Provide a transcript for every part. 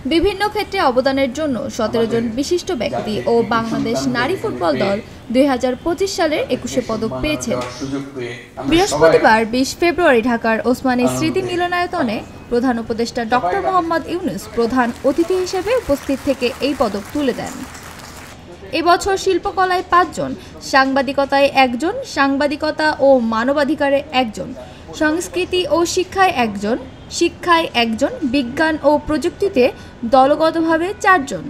বিভিন্ন ক্ষেত্রে অবদানের জন্য 17 জন বিশিষ্ট ব্যক্তি ও বাংলাদেশ নারী ফুটবল দল 2025 সালের 21 পদক পেয়েছে। বৃহস্পতিবার 20 ফেব্রুয়ারি ঢাকার ওসমানী স্মৃতি মিলনায়তনে প্রধান উপদেষ্টা ডক্টর মোহাম্মদ ইউনূস প্রধান অতিথি হিসেবে উপস্থিত থেকে এই পদক তুলে দেন। এবছর শিল্পকলায় 5 জন, সাংবাদিকতায় 1 জন, সাংবাদিকতা ও মানবাধিকারে 1 জন, সংস্কৃতি ও শিক্ষায় 1 জন, শিক্ষায় 1 জন, বিজ্ঞান ও প্রযুক্তিতে দলগতভাবে 4 জন,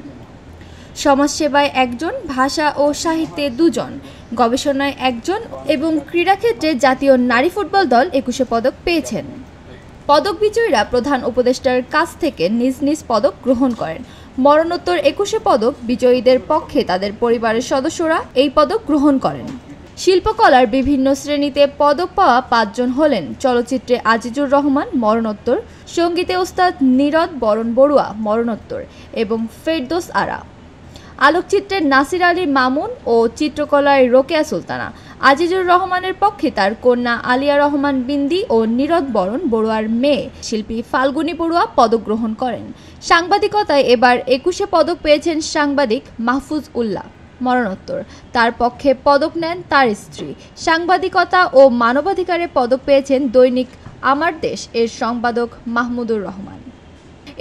সমাজসেবায় 1 জন, ভাষা ও সাহিত্যে 2 জন, গবেষণায় 1 জন এবং ক্রীড়াক্ষেত্রে জাতীয় নারী ফুটবল দল 21 পদক পেয়েছেন। পদক বিজয়ীরা প্রধান উপদেষ্টার কাছ থেকে নিজ নিজ পদক গ্রহণ করেন। মরণোত্তর 21 পদক বিজয়ীদের পক্ষে তাদের পরিবারের সদস্যরা এই পদক গ্রহণ করেন। শিল্পকলার বিভিন্ন শ্রেণীতে পদক পাওয়া 5 জন হলেন চলচ্চিত্রে আজিজুর রহমান মরণোত্তর, সঙ্গীতে ওস্তাদ নীরদ বরণ বড়ুয়া মরণোত্তর এবং ফেরদৌস আরা, আলোকচিত্রে নাসির আলী মামুন ও চিত্রকলায় রোকেয়া সুলতানা। আজিজুর রহমানের পক্ষে তার কন্যা আলিয়া রহমান বিন্দি ও নীরদ বরণ বড়ুয়ার মেয়ে শিল্পী ফাল্গুনী বড়ুয়া পদক গ্রহণ করেন। সাংবাদিকতায় এবার 21 পদক পেয়েছেন সাংবাদিক মাহফুজ উল্লাহ মরণোত্তর, তার পক্ষে পদক নেন তার স্ত্রী। সাংবাদিকতা ও মানবাধিকারে পদক পেয়েছেন দৈনিক আমার দেশ এর সম্পাদক মাহমুদুর রহমান।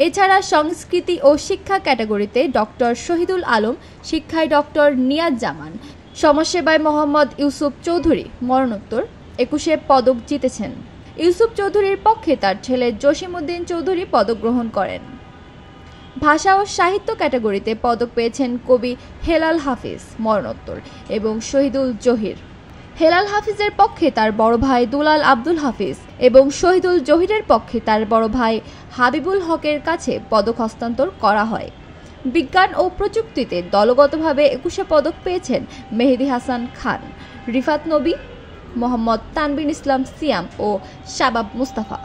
এছাড়া সংস্কৃতি ও শিক্ষা ক্যাটাগরিতে ডক্টর শহীদুল আলম, শিক্ষায় ডক্টর নিয়াজ জামান, সমাজসেবায় মোহাম্মদ ইউসুফ চৌধুরী মরণোত্তর 21 পদক জিতেছেন। ইউসুফ চৌধুরীর পক্ষে তার ছেলে জসিমউদ্দিন চৌধুরী পদক গ্রহণ করেন। ভাষা ও সাহিত্য ক্যাটাগরিতে পদক পেয়েছেন কবি হেলাল হাফিজ মরণোত্তর এবং শহীদুল জহির। হেলাল হাফিজের পক্ষে তার বড় ভাই দুলাল আব্দুল হাফিজ এবং শহীদুল জহিরের পক্ষে তার বড় ভাই হাবিবুল হকের কাছে পদক হস্তান্তর করা হয়। বিজ্ঞান ও প্রযুক্তিতে দলগতভাবে 21 পদক পেয়েছেন মেহেদী হাসান খান, রিফাত নবী, মোহাম্মদ তানবির ইসলাম সিয়াম ও শাবাব মুস্তাফা।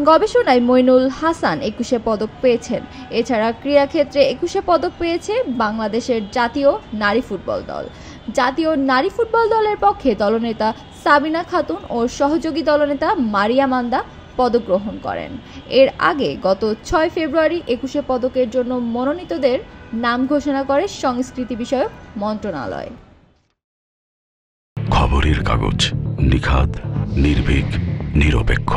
গবেষণায় মইনুল হাসান 21 পদক পেয়েছেন। এছাড়া ক্রীড়াক্ষেত্রে 21 পদক পেয়েছে বাংলাদেশের জাতীয় নারী ফুটবল দল। জাতীয় নারী ফুটবল দলের পক্ষে দলনেতা সাবিনা খাতুন ও সহযোগী দলনেতা মারিয়া মান্দা পদক গ্রহণ করেন। এর আগে গত 6 ফেব্রুয়ারি 21 পদকের জন্য মনোনীতদের নাম ঘোষণা করে সংস্কৃতি বিষয়ক মন্ত্রণালয়। খবরের কাগজ, নিখাত, নির্ভীক, নিরপেক্ষ।